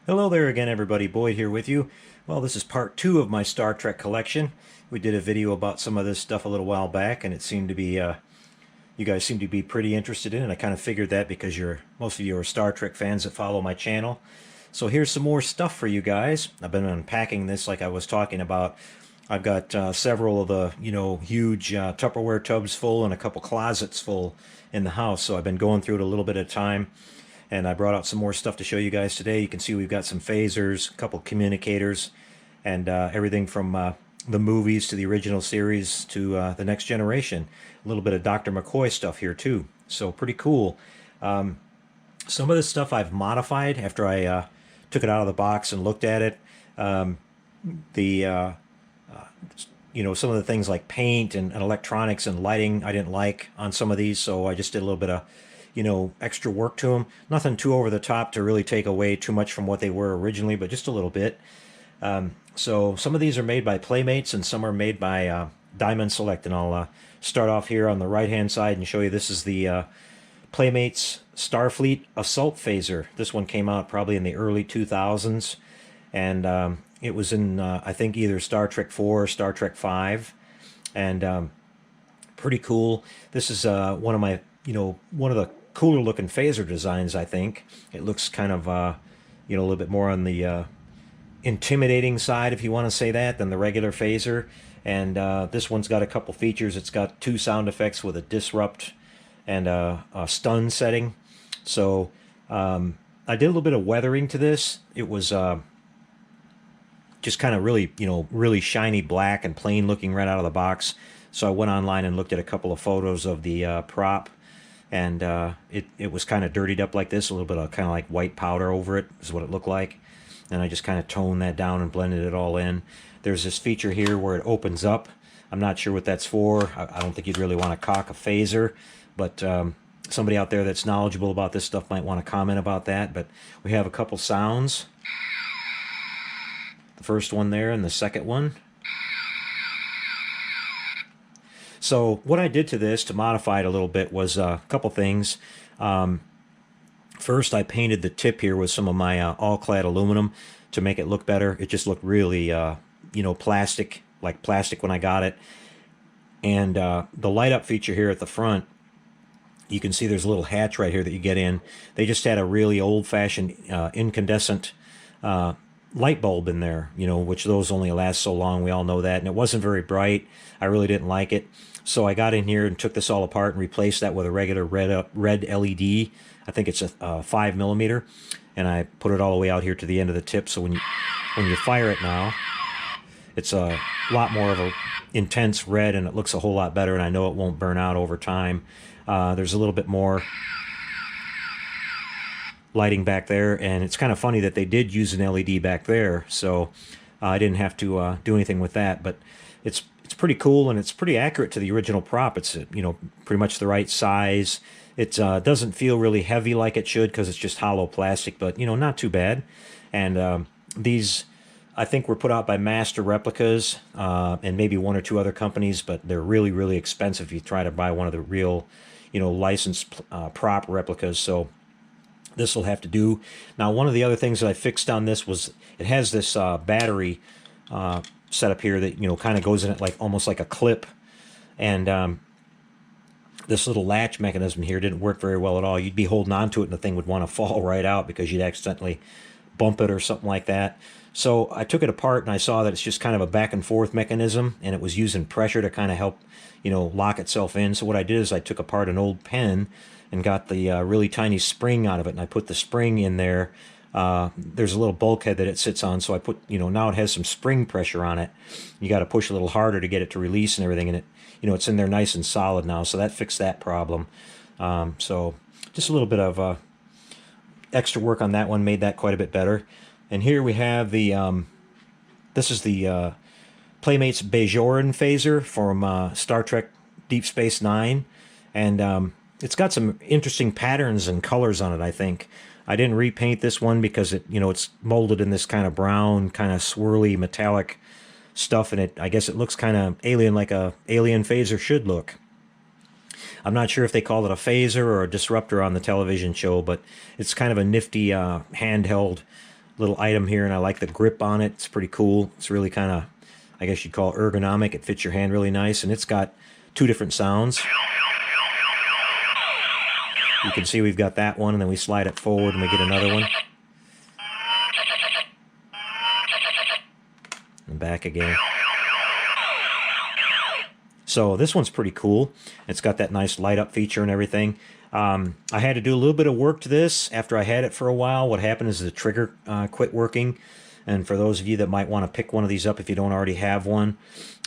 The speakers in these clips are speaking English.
Hello there again, everybody. Boyd here with you. Well, this is part two of my Star Trek collection. We did a video about some of this stuff a little while back, and it seemed to be, you guys seem to be pretty interested in it. I kind of figured that because most of you are Star Trek fans that follow my channel. So here's some more stuff for you guys. I've been unpacking this like I was talking about. I've got several of the, huge Tupperware tubs full and a couple closets full in the house. So I've been going through it a little bit at a time. And I brought out some more stuff to show you guys today. You can see we've got some phasers, a couple communicators, and everything from the movies to the original series to the next generation. A little bit of Dr. McCoy stuff here too. So pretty cool. Some of this stuff I've modified after I took it out of the box and looked at it. The some of the things like paint and electronics and lighting I didn't like on some of these, so I just did a little bit of extra work to them. Nothing too over the top to really take away too much from what they were originally, but just a little bit. So some of these are made by Playmates and some are made by Diamond Select, and I'll start off here on the right hand side and show you this is the Playmates Starfleet Assault Phaser. This one came out probably in the early 2000s, and it was in I think either Star Trek 4 or Star Trek 5, and pretty cool. This is one of my one of the cooler looking phaser designs, I think. It looks kind of a little bit more on the intimidating side, if you want to say that, than the regular phaser. And this one's got a couple features. It's got two sound effects with a disrupt and a stun setting. So I did a little bit of weathering to this. It was just kind of really, really shiny black and plain looking right out of the box. So I went online and looked at a couple of photos of the prop, and it was kind of dirtied up like this, a little bit of kind of like white powder over it is what it looked like. And I just kind of toned that down and blended it all in. There's this feature here where it opens up. I'm not sure what that's for. I don't think you'd really want to cock a phaser, but somebody out there that's knowledgeable about this stuff might want to comment about that. But we have a couple sounds. The first one there and the second one. So what I did to this to modify it a little bit was a couple things. First, I painted the tip here with some of my all-clad aluminum to make it look better. It just looked really, plastic, like plastic when I got it. And the light-up feature here at the front, you can see there's a little hatch right here that you get in. They just had a really old-fashioned incandescent light bulb in there, which those only last so long. We all know that. And it wasn't very bright. I really didn't like it. So I got in here and took this all apart and replaced that with a regular red LED. I think it's a 5mm, and I put it all the way out here to the end of the tip. So when you fire it now, it's a lot more of a intense red, and it looks a whole lot better. And I know it won't burn out over time. There's a little bit more lighting back there, and it's kind of funny that they did use an LED back there. So I didn't have to do anything with that, but it's pretty cool, and it's pretty accurate to the original prop. It's pretty much the right size. It doesn't feel really heavy like it should because it's just hollow plastic, but not too bad. And these, I think, were put out by Master Replicas and maybe one or two other companies, but they're really, really expensive if you try to buy one of the real, licensed prop replicas. So this will have to do. Now, one of the other things that I fixed on this was it has this battery setup here that kind of goes in it like almost like a clip, and this little latch mechanism here didn't work very well at all. You'd be holding on to it and the thing would want to fall right out because you'd accidentally bump it or something like that. So I took it apart and I saw that it's just kind of a back and forth mechanism, and it was using pressure to kind of help lock itself in. So what I did is I took apart an old pen and got the really tiny spring out of it, and I put the spring in there. There's a little bulkhead that it sits on, so I put, now it has some spring pressure on it. You got to push a little harder to get it to release and everything, and it, it's in there nice and solid now, so that fixed that problem. So just a little bit of extra work on that one made that quite a bit better. And here we have the, this is the Playmates Bajoran phaser from Star Trek Deep Space Nine, and it's got some interesting patterns and colors on it, I think. I didn't repaint this one because it's molded in this kind of brown, kind of swirly metallic stuff, and I guess it looks kind of alien, like a alien phaser should look. I'm not sure if they call it a phaser or a disruptor on the television show, but it's kind of a nifty handheld little item here, and I like the grip on it. It's pretty cool. It's really kind of, I guess you'd call it ergonomic. It fits your hand really nice, and it's got 2 different sounds. You can see we've got that one, and then we slide it forward and we get another one. And back again. So this one's pretty cool. It's got that nice light up feature and everything. I had to do a little bit of work to this after I had it for a while. What happened is the trigger quit working. And for those of you that might want to pick one of these up if you don't already have one,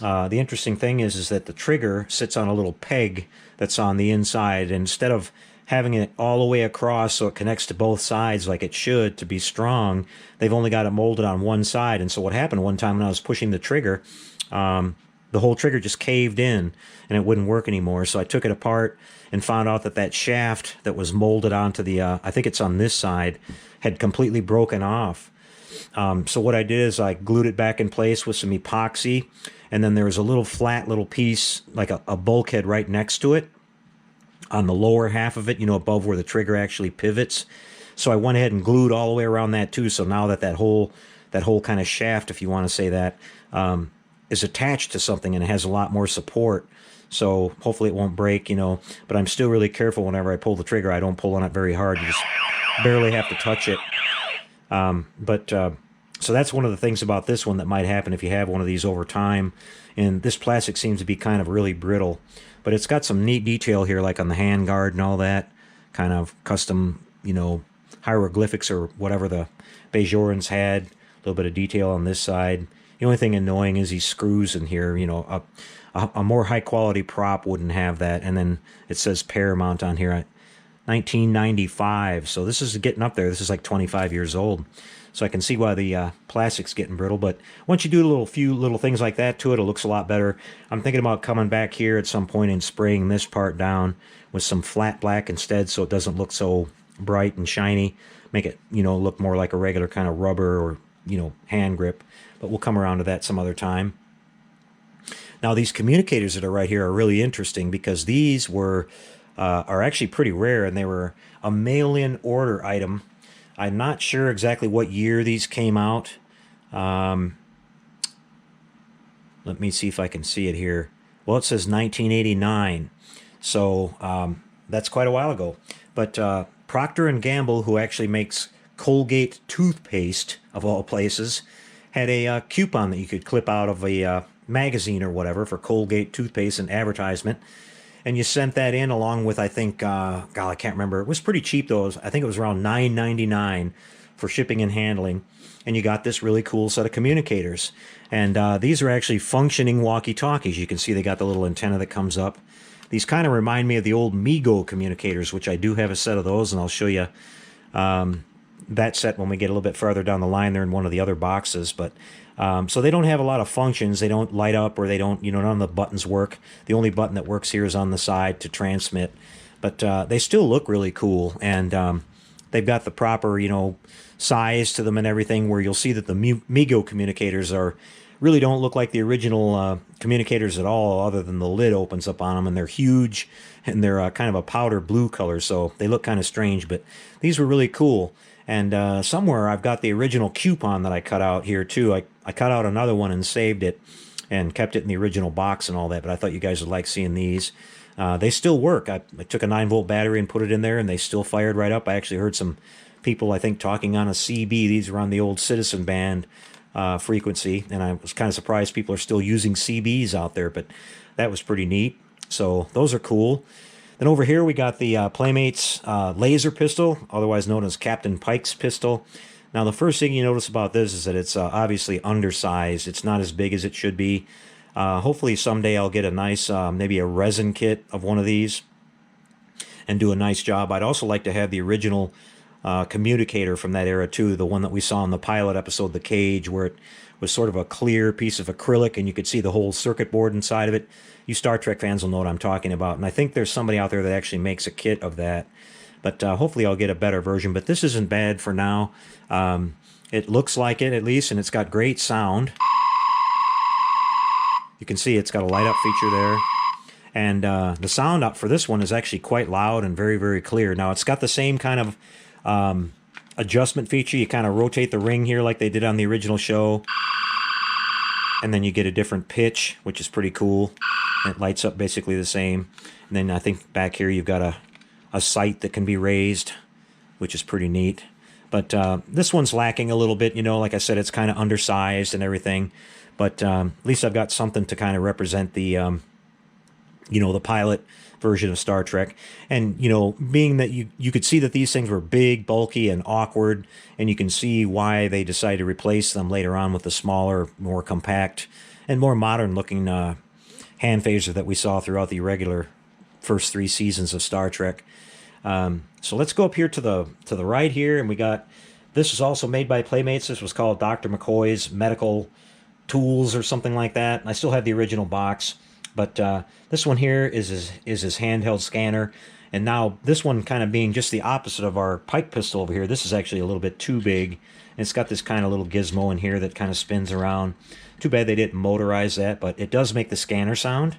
the interesting thing is that the trigger sits on a little peg that's on the inside. And instead of having it all the way across so it connects to both sides like it should to be strong, they've only got it molded on one side. And so what happened one time when I was pushing the trigger, the whole trigger just caved in and it wouldn't work anymore. So I took it apart and found out that that shaft that was molded onto the, I think it's on this side, had completely broken off. So what I did is I glued it back in place with some epoxy, and then there was a little flat little piece, like a bulkhead right next to it on the lower half of it, you know, above where the trigger actually pivots. So I went ahead and glued all the way around that too. So now that that whole kind of shaft, if you want to say that, is attached to something and it has a lot more support. So hopefully it won't break, you know, but I'm still really careful whenever I pull the trigger. I don't pull on it very hard. You just barely have to touch it. So that's one of the things about this one that might happen if you have one of these over time. And this plastic seems to be kind of really brittle, but it's got some neat detail here, like on the hand guard and all that, kind of custom, you know, hieroglyphics or whatever the Bajorans had. A little bit of detail on this side. The only thing annoying is these screws in here. You know, a more high quality prop wouldn't have that. And then it says Paramount on here, 1995. So this is getting up there. This is like 25 years old. So I can see why the plastic's getting brittle. But once you do a few little things like that to it, it looks a lot better. I'm thinking about coming back here at some point and spraying this part down with some flat black instead, so it doesn't look so bright and shiny. Make it, you know, look more like a regular kind of rubber or, you know, hand grip. But we'll come around to that some other time. Now these communicators that are right here are really interesting because these are actually pretty rare, and they were a mail-in order item. I'm not sure exactly what year these came out. Let me see if I can see it here. Well, it says 1989, so that's quite a while ago. But Procter Gamble, who actually makes Colgate toothpaste, of all places, had a coupon that you could clip out of a magazine or whatever for Colgate toothpaste and advertisement. And you sent that in along with, I think, God, I can't remember. It was pretty cheap, though. I think it was around $9.99 for shipping and handling. And you got this really cool set of communicators. And these are actually functioning walkie-talkies. You can see they got the little antenna that comes up. These kind of remind me of the old Mego communicators, which I do have a set of those, and I'll show you that set when we get a little bit farther down the line. They're in one of the other boxes. But so they don't have a lot of functions. They don't light up, or they don't, you know, none of the buttons work. The only button that works here is on the side to transmit. But they still look really cool, and they've got the proper, you know, size to them and everything, where you'll see that the Mego communicators really don't look like the original communicators at all, other than the lid opens up on them, and they're huge, and they're kind of a powder blue color, so they look kind of strange. But these were really cool. And somewhere I've got the original coupon that I cut out here too. I cut out another one and saved it and kept it in the original box and all that, but I thought you guys would like seeing these. They still work. I took a 9-volt battery and put it in there, and they still fired right up. I actually heard some people, I think, talking on a CB. These were on the old Citizen band frequency, and I was kind of surprised people are still using CBs out there, but that was pretty neat. So those are cool. Then over here we got the Playmates laser pistol, otherwise known as Captain Pike's pistol. Now the first thing you notice about this is that it's obviously undersized. It's not as big as it should be. Hopefully someday I'll get a nice, maybe a resin kit of one of these and do a nice job. I'd also like to have the original communicator from that era too, the one that we saw in the pilot episode, The Cage, where it was sort of a clear piece of acrylic and you could see the whole circuit board inside of it. You Star Trek fans will know what I'm talking about, and I think there's somebody out there that actually makes a kit of that. But hopefully I'll get a better version. But this isn't bad for now. It looks like it, at least, and it's got great sound. You can see it's got a light up feature there. And the sound up for this one is actually quite loud and very, very clear. Now, it's got the same kind of adjustment feature. You kind of rotate the ring here like they did on the original show. And then you get a different pitch, which is pretty cool. It lights up basically the same. And then I think back here you've got a sight that can be raised, which is pretty neat. But this one's lacking a little bit, you know, like I said, it's kind of undersized and everything. But at least I've got something to kind of represent the, you know, the pilot version of Star Trek. And, you know, being that you could see that these things were big, bulky, and awkward, and you can see why they decided to replace them later on with the smaller, more compact, and more modern-looking hand phaser that we saw throughout the regular first 3 seasons of Star Trek. So let's go up here to the right here, and we got, this is also made by Playmates. This was called Dr. McCoy's Medical Tools or something like that. I still have the original box, but this one here is his handheld scanner. And now this one kind of being just the opposite of our pike pistol over here, this is actually a little bit too big. And it's got this kind of little gizmo in here that kind of spins around. Too bad they didn't motorize that, but it does make the scanner sound.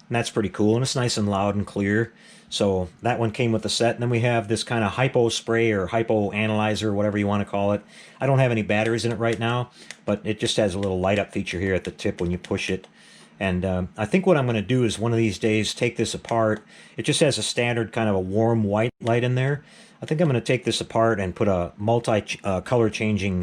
And that's pretty cool, and it's nice and loud and clear. So that one came with the set. And then we have this kind of hypo spray or hypo analyzer, whatever you want to call it. I don't have any batteries in it right now, but it just has a little light up feature here at the tip when you push it. And I think what I'm going to do is one of these days take this apart. It just has a standard kind of a warm white light in there. I think I'm going to take this apart and put a multi-color changing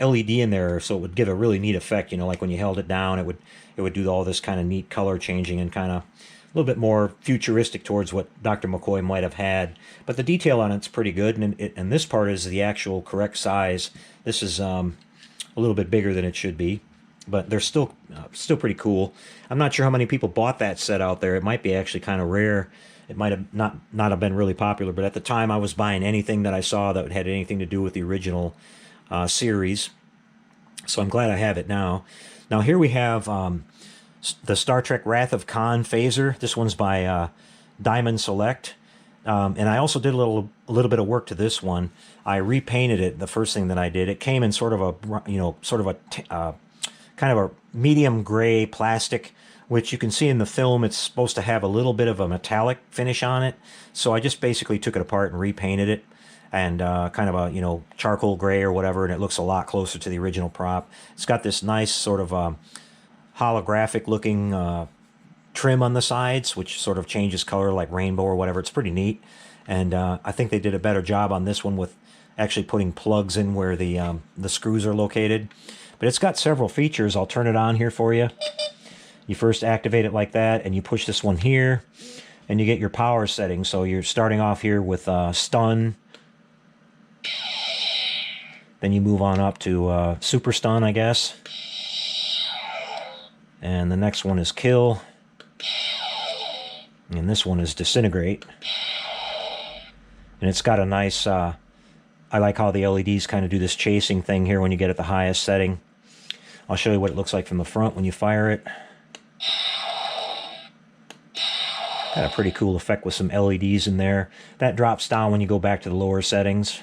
LED in there, so it would give a really neat effect. You know, like when you held it down, it would do all this kind of neat color changing and kind of a little bit more futuristic towards what Dr. McCoy might have had. But the detail on it's pretty good, and this part is the actual correct size. This is a little bit bigger than it should be, but they're still pretty cool. I'm not sure how many people bought that set out there. It might be actually kind of rare. It might have not have been really popular, but at the time I was buying anything that I saw that had anything to do with the original series. So I'm glad I have it now. Now here we have the Star Trek Wrath of Khan phaser. This one's by Diamond Select. And I also did a little bit of work to this one. I repainted it. The first thing that I did, it came in sort of a, you know, sort of a kind of a medium gray plastic, which you can see in the film. It's supposed to have a little bit of a metallic finish on it. So I just basically took it apart and repainted it, and kind of a, you know, charcoal gray or whatever, and it looks a lot closer to the original prop. It's got this nice sort of holographic looking trim on the sides, which sort of changes color like rainbow or whatever. It's pretty neat. And I think they did a better job on this one with actually putting plugs in where the screws are located. But it's got several features. I'll turn it on here for you. You first activate it like that, and you push this one here, and you get your power settings. So you're starting off here with stun. Then you move on up to super stun, I guess. And the next one is kill. And this one is disintegrate. And it's got a nice, I like how the LEDs kind of do this chasing thing here when you get at the highest setting. I'll show you what it looks like from the front when you fire it. Got a pretty cool effect with some LEDs in there. That drops down when you go back to the lower settings.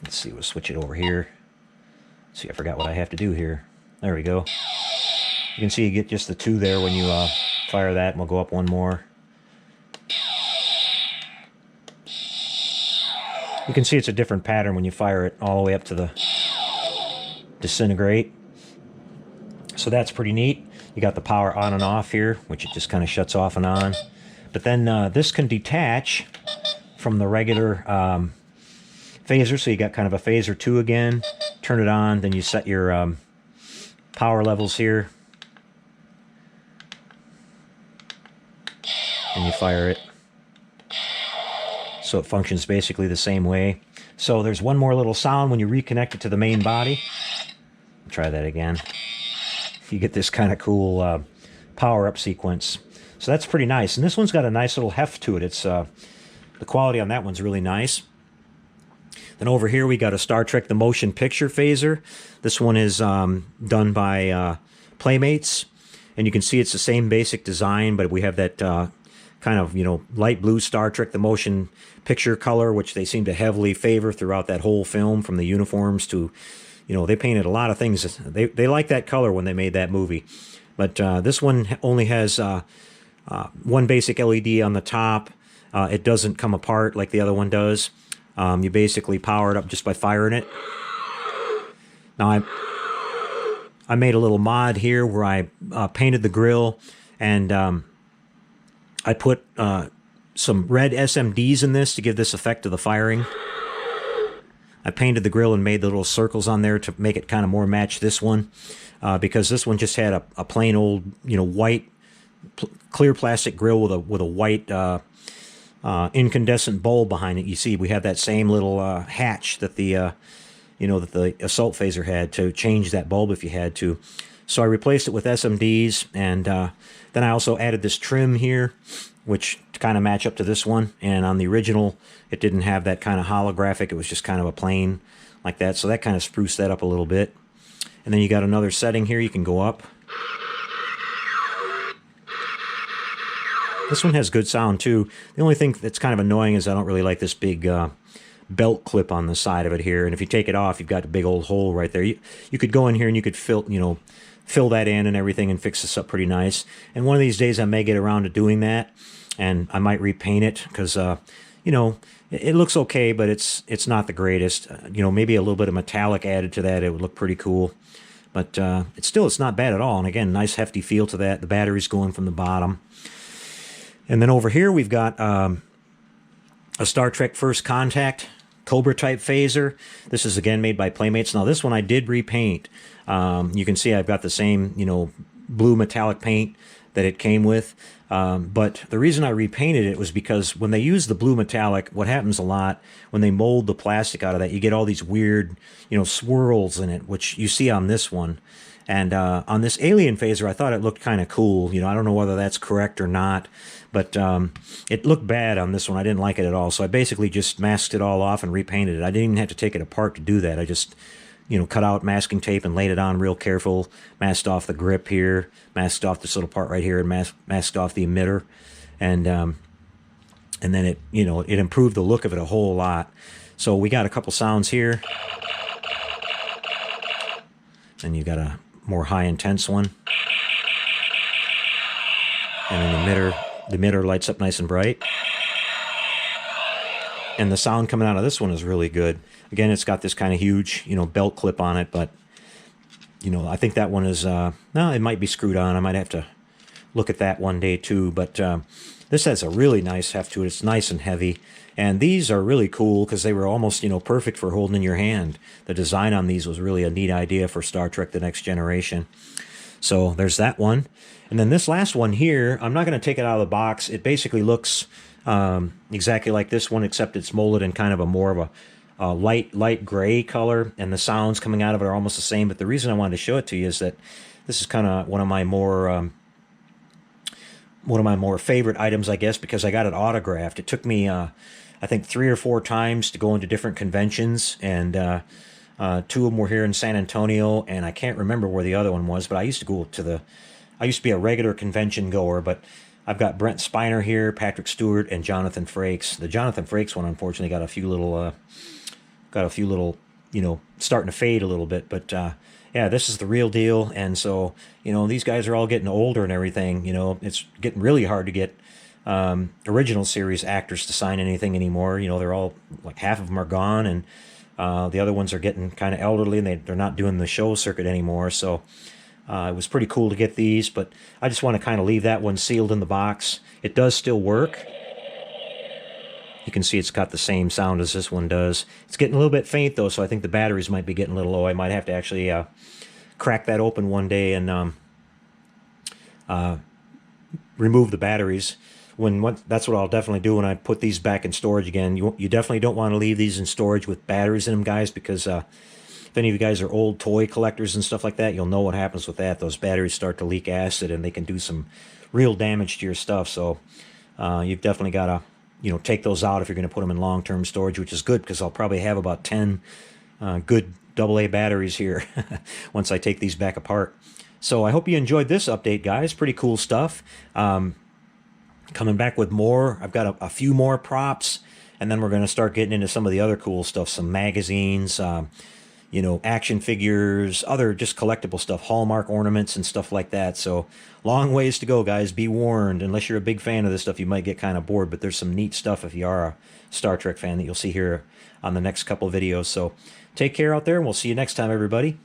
Let's see, we'll switch it over here. Let's see, I forgot what I have to do here. There we go. You can see you get just the 2 there when you fire that, and we'll go up one more. You can see it's a different pattern when you fire it all the way up to the disintegrate. So that's pretty neat. You got the power on and off here, which it just kind of shuts off and on. But then this can detach from the regular phaser, so you got kind of a phaser 2 again. Turn it on, then you set your power levels here, and you fire it. So it functions basically the same way. So there's one more little sound when you reconnect it to the main body. Try that again. You get this kind of cool power-up sequence. So that's pretty nice. And this one's got a nice little heft to it. It's the quality on that one's really nice. Then over here we got a Star Trek The Motion Picture phaser. This one is done by Playmates. And you can see it's the same basic design, but we have that kind of, you know, light blue Star Trek The Motion Picture color, which they seem to heavily favor throughout that whole film, from the uniforms to, you know, they painted a lot of things. They like that color when they made that movie. But this one only has one basic LED on the top. It doesn't come apart like the other one does. You basically power it up just by firing it. Now I made a little mod here where I painted the grill, and I put some red SMDs in this to give this effect to the firing. I painted the grill and made the little circles on there to make it kind of more match this one, because this one just had a plain old, white clear plastic grill with a white incandescent bulb behind it. You see, we have that same little hatch that the that the assault phaser had to change that bulb if you had to. So I replaced it with SMDs, and then I also added this trim here, which to kind of match up to this one. And on the original, it didn't have that kind of holographic. It was just kind of a plain like that. So that kind of spruced that up a little bit. And then you got another setting here. You can go up. This one has good sound too. The only thing that's kind of annoying is I don't really like this big belt clip on the side of it here. And if you take it off, you've got a big old hole right there. You could go in here and you could fill that in and everything and fix this up pretty nice. And one of these days I may get around to doing that, and I might repaint it because it looks okay, but it's not the greatest. Maybe a little bit of metallic added to that, it would look pretty cool. But it's not bad at all. And again, nice hefty feel to that. The battery's going from the bottom. And then over here we've got a Star Trek First Contact Cobra type phaser. This is again made by Playmates. Now this one I did repaint. You can see I've got the same blue metallic paint that it came with. But the reason I repainted it was because when they use the blue metallic, what happens a lot when they mold the plastic out of that, you get all these weird swirls in it, which you see on this one. And on this alien phaser, I thought it looked kind of cool. I don't know whether that's correct or not, but it looked bad on this one. I didn't like it at all. So I basically just masked it all off and repainted it. I didn't even have to take it apart to do that. I just, cut out masking tape and laid it on real careful, masked off the grip here, masked off this little part right here, and masked off the emitter. And then it, it improved the look of it a whole lot. So we got a couple sounds here. And you've got a more high intense one. And then the emitter lights up nice and bright. And the sound coming out of this one is really good. Again, it's got this kind of huge, belt clip on it, but, I think that one is, no, it might be screwed on. I might have to look at that one day too, but this has a really nice heft to it. It's nice and heavy. And these are really cool because they were almost, perfect for holding in your hand. The design on these was really a neat idea for Star Trek The Next Generation. So there's that one. And then this last one here, I'm not going to take it out of the box. It basically looks exactly like this one, except it's molded in kind of a more of a light gray color, and the sounds coming out of it are almost the same. But the reason I wanted to show it to you is that this is kind of one of my more favorite items, I guess, because I got it autographed. It took me, I think, 3 or 4 times to go into different conventions, and 2 of them were here in San Antonio, and I can't remember where the other one was, but I used to be a regular convention goer, but I've got Brent Spiner here, Patrick Stewart, and Jonathan Frakes. The Jonathan Frakes one, unfortunately, got a few little, starting to fade a little bit, but yeah, this is the real deal. And so, these guys are all getting older and everything. It's getting really hard to get original series actors to sign anything anymore. They're all, like, half of them are gone, and the other ones are getting kind of elderly, and they're not doing the show circuit anymore. So it was pretty cool to get these, but I just want to kind of leave that one sealed in the box. It does still work. You can see it's got the same sound as this one does. It's getting a little bit faint, though, so I think the batteries might be getting a little low. I might have to actually crack that open one day and remove the batteries. That's what I'll definitely do when I put these back in storage again. You definitely don't want to leave these in storage with batteries in them, guys, because if any of you guys are old toy collectors and stuff like that, you'll know what happens with that. Those batteries start to leak acid, and they can do some real damage to your stuff. So you've definitely got to take those out if you're going to put them in long-term storage, which is good because I'll probably have about 10 good AA batteries here once I take these back apart. So I hope you enjoyed this update, guys. Pretty cool stuff. Coming back with more. I've got a few more props, and then we're going to start getting into some of the other cool stuff, some magazines, you know, action figures, other just collectible stuff, Hallmark ornaments and stuff like that. So long ways to go, guys. Be warned. Unless you're a big fan of this stuff, you might get kind of bored, but there's some neat stuff if you are a Star Trek fan that you'll see here on the next couple videos. So take care out there, and we'll see you next time, everybody.